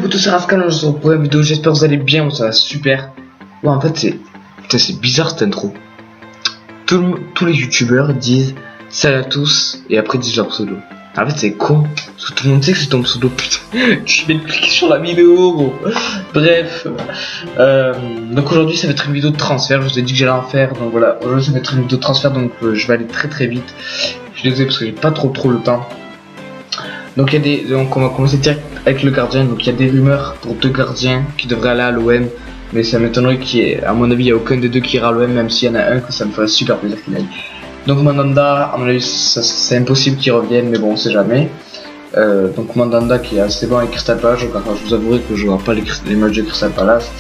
potos, c'est Rascal, on se retrouve pour une vidéo, j'espère que vous allez bien, ça va super. Ouais, en fait, c'est bizarre cette intro. Tous les youtubeurs disent salut à tous et après ils disent leur pseudo. En fait, c'est con, parce que tout le monde sait que c'est ton pseudo, putain. Tu viens de cliquer sur la vidéo, gros. Bref, donc aujourd'hui, ça va être une vidéo de transfert. Je vous ai dit que j'allais en faire, donc voilà. Aujourd'hui, ça va être une vidéo de transfert, donc je vais aller très vite. Je suis désolé parce que j'ai pas trop le temps. Donc donc on va commencer direct avec le gardien. Donc il y a des rumeurs pour 2 gardiens qui devraient aller à l'OM, mais ça m'étonnerait à mon avis il n'y a aucun des deux qui ira à l'OM, même s'il y en a un que ça me ferait super plaisir qu'il aille. Donc Mandanda, à mon avis c'est impossible qu'il revienne, mais bon on sait jamais. Donc Mandanda qui est assez bon avec Crystal Palace, je vous avouerai que je vois pas les matchs de Crystal Palace.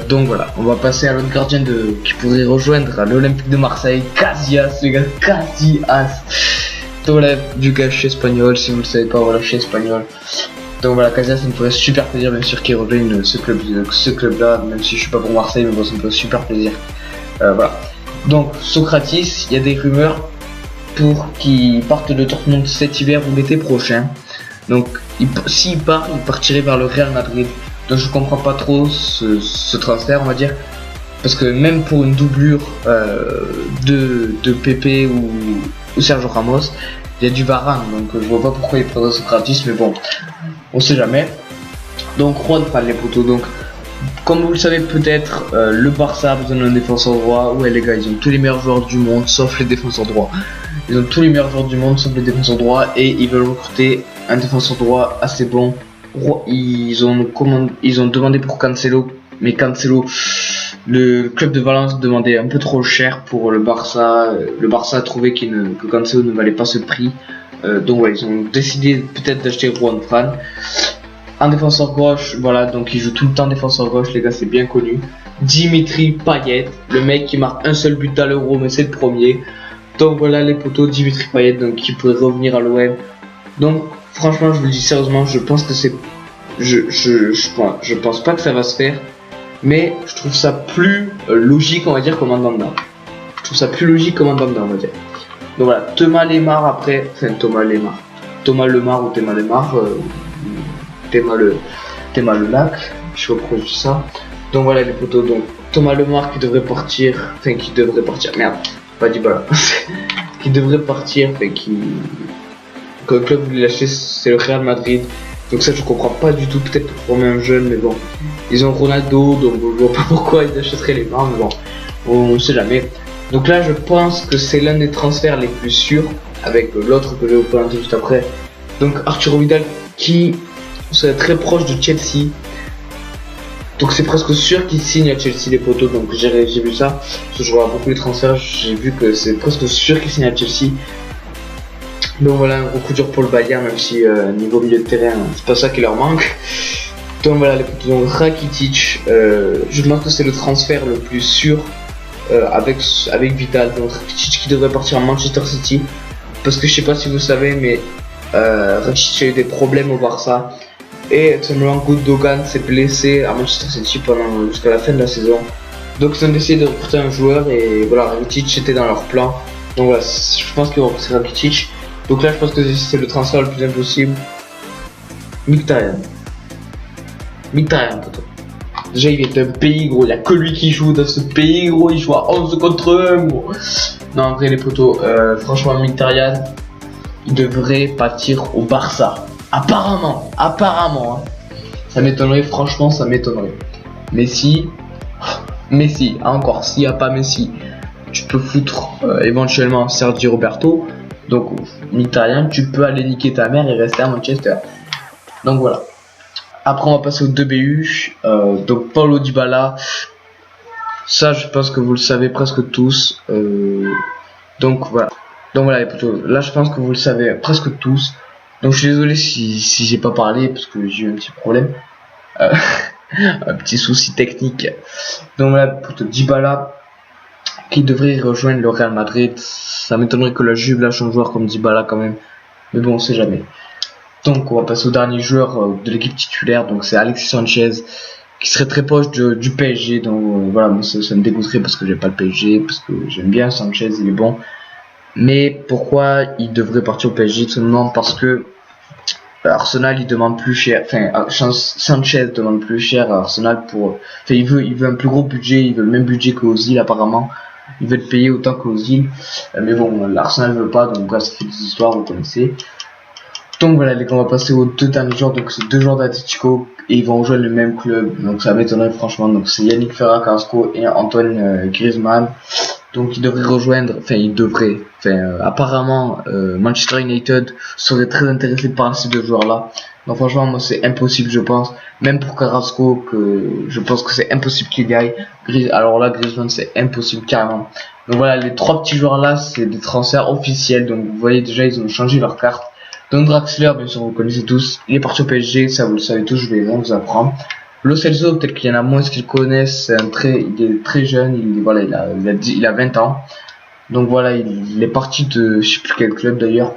Donc voilà, on va passer à l'autre gardien qui pourrait rejoindre à l'Olympique de Marseille, Casillas, les gars, Casillas. Donc voilà, du gâchis espagnol, si vous le savez pas, voilà, chez espagnol. Donc voilà, Casillas, ça me ferait super plaisir, bien sûr, qu'il rejoigne ce club là, même si je suis pas pour Marseille, mais bon, ça me ferait super plaisir. Voilà. Donc Socrates, il y a des rumeurs pour qu'il parte de Dortmund cet hiver ou l'été prochain. Donc s'il part, il partirait vers le Real Madrid. Donc je comprends pas trop ce transfert, on va dire. Parce que même pour une doublure de Pepe ou Sergio Ramos, il y a du Varane, donc je vois pas pourquoi il prendrait Socrates, mais bon, on sait jamais. Donc Juan Fran, les potos, donc comme vous le savez peut-être, le Barça a besoin d'un défenseur droit. Ouais les gars, ils ont tous les meilleurs joueurs du monde sauf les défenseurs droits. Ils ont tous les meilleurs joueurs du monde sauf les défenseurs droits et ils veulent recruter un défenseur droit assez bon. Ils ont demandé pour Cancelo, mais Cancelo, le club de Valence demandait un peu trop cher pour le Barça. Le Barça a trouvé que Cancelo ne valait pas ce prix. Donc ouais, ils ont décidé peut-être d'acheter Juan Fran. En défenseur gauche, voilà, donc il joue tout le temps défenseur gauche, les gars, c'est bien connu. Dimitri Payet, le mec qui marque un seul but à l'Euro, mais c'est le premier. Donc voilà les potos, Dimitri Payet, donc qui pourrait revenir à l'OM. Donc franchement, je vous le dis sérieusement, je pense que c'est, je pense pas que ça va se faire. Mais je trouve ça plus logique, on va dire, comme Mandanda. Je trouve ça plus logique comme Mandanda, on va dire. Donc voilà, Thomas Lemar après, enfin Thomas Lemar ou Thomas Lemar, Thomas le lac, je sais pas pourquoi je dis ça. Donc voilà les potos, donc Thomas Lemar qui devrait partir, merde, pas Dybala, qui devrait partir, que le club voulait lâcher, c'est le Real Madrid. Donc ça je comprends pas du tout, peut-être pour former un jeune, mais bon. Ils ont Ronaldo, donc je vois pas pourquoi ils achèteraient les mains, mais bon, on sait jamais. Donc là je pense que c'est l'un des transferts les plus sûrs, avec l'autre que je vais vous présenter juste après. Donc Arturo Vidal qui serait très proche de Chelsea. Donc c'est presque sûr qu'il signe à Chelsea les potos, donc j'ai vu ça. Parce que je vois beaucoup les transferts, j'ai vu que c'est presque sûr qu'il signe à Chelsea. Donc voilà, un gros coup dur pour le Bayern, même si niveau milieu de terrain, c'est pas ça qui leur manque. Donc voilà les potos, donc Rakitic, je pense que c'est le transfert le plus sûr avec Vidal. Donc Rakitic qui devrait partir à Manchester City. Parce que je sais pas si vous savez, mais Rakitic a eu des problèmes au Barça. Et tout simplement Gundogan s'est blessé à Manchester City jusqu'à la fin de la saison. Donc ils ont décidé de recruter un joueur et voilà, Rakitic était dans leur plan. Donc voilà, je pense qu'ils vont recruter Rakitic. Donc là je pense que c'est le transfert le plus impossible. Mkhitaryan poteau. Déjà il est un pays gros, il n'y a que lui qui joue dans ce pays gros, il joue à 11 contre 1 gros. Non en vrai les potos, franchement Mkhitaryan il devrait partir au Barça. Apparemment hein. Ça m'étonnerait, franchement ça m'étonnerait. Messi, encore s'il n'y a pas Messi, tu peux foutre éventuellement Sergio Roberto. Donc Mkhitaryan, tu peux aller niquer ta mère et rester à Manchester. Donc voilà. Après on va passer au 2BU. Donc Paulo Dybala. Ça je pense que vous le savez presque tous. Donc voilà. Donc voilà les potos. Là je pense que vous le savez presque tous. Donc je suis désolé si j'ai pas parlé parce que j'ai eu un petit problème. Un petit souci technique. Donc voilà potos, Dybala qui devrait rejoindre le Real Madrid. Ça m'étonnerait que la Juve lâche un joueur comme Dybala quand même. Mais bon on sait jamais. Donc on va passer au dernier joueur de l'équipe titulaire. Donc c'est Alexis Sanchez qui serait très proche du PSG. Donc voilà, moi ça me dégoûterait parce que j'ai pas le PSG, parce que j'aime bien Sanchez, il est bon. Mais pourquoi il devrait partir au PSG? Tout simplement parce que Arsenal il demande plus cher, Sanchez demande plus cher à Arsenal pour, il veut un plus gros budget, il veut le même budget qu'Ozil apparemment, il veut le payer autant qu'Ozil, mais bon l'Arsenal veut pas, donc bref, ça fait des histoires, vous connaissez. Donc voilà les gars, on va passer aux deux derniers joueurs, donc c'est deux joueurs d'Atletico et ils vont rejoindre le même club, donc ça m'étonnerait franchement, donc c'est Yannick Ferreira Carrasco et Antoine Griezmann. Donc il devrait rejoindre, apparemment Manchester United serait très intéressé par ces deux joueurs là. Donc franchement moi c'est impossible je pense, même pour Carrasco que je pense que c'est impossible qu'il y aille. Alors là Griezmann c'est impossible carrément. Donc voilà les trois petits joueurs là c'est des transferts officiels, donc vous voyez déjà ils ont changé leur carte. Don Draxler bien sûr vous connaissez tous, il est parti au PSG, ça vous le savez tous, je vais rien vous apprendre. Lo Celso, peut-être qu'il y en a moins qui le connaissent, il est très jeune, il a 20 ans. Donc voilà, il est parti de, je sais plus quel club d'ailleurs,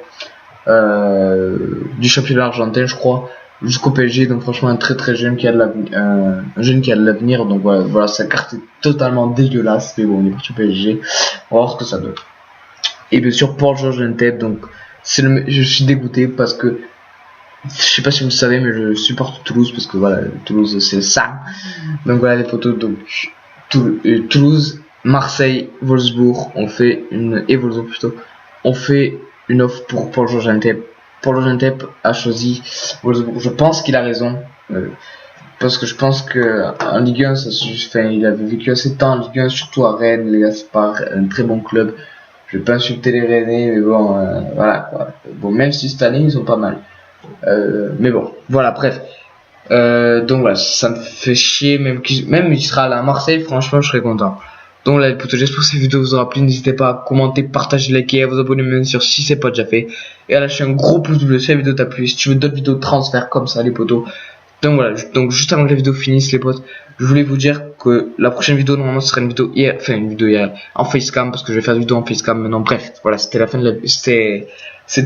du championnat argentin je crois, jusqu'au PSG. Donc franchement un très jeune qui a de l'avenir, un jeune qui a de l'avenir. Donc voilà, sa carte est totalement dégueulasse, mais bon, il est parti au PSG. On va voir ce que ça donne. Et bien sûr Paul Georges Ntep, donc je suis dégoûté parce que je sais pas si vous le savez, mais je supporte Toulouse parce que voilà, Toulouse c'est ça. Donc voilà les potos, donc Toulouse, Marseille, Wolfsburg, on fait une offre pour Paul Georges Ntep. Paul Georges Ntep a choisi Wolfsburg. Je pense qu'il a raison, parce que je pense que en Ligue 1, il avait vécu assez de temps en Ligue 1, surtout à Rennes, les gars, c'est pas un très bon club. Je vais pas insulter les Rennais, mais bon, voilà quoi. Bon, même si cette année ils sont pas mal. Mais bon, voilà, bref. Donc voilà, ça me fait chier, même il sera là à Marseille, franchement, je serais content. Donc là, les potos, j'espère que cette vidéo vous aura plu. N'hésitez pas à commenter, partager, liker, à vous abonner même sûr si c'est pas déjà fait. Et à lâcher un gros pouce bleu si la vidéo t'a plu. Si tu veux d'autres vidéos de transfert comme ça, les potos. Donc voilà, donc juste avant que la vidéo finisse, les potes, je voulais vous dire que la prochaine vidéo, normalement, ce sera une vidéo hier, en facecam, parce que je vais faire une vidéo en facecam maintenant. Bref, voilà, c'était la fin de la, c'était the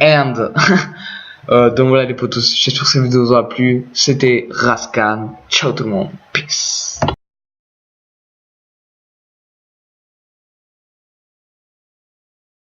end. Donc voilà les potos, j'espère que cette vidéo vous aura plu. C'était Raskan, ciao tout le monde, peace.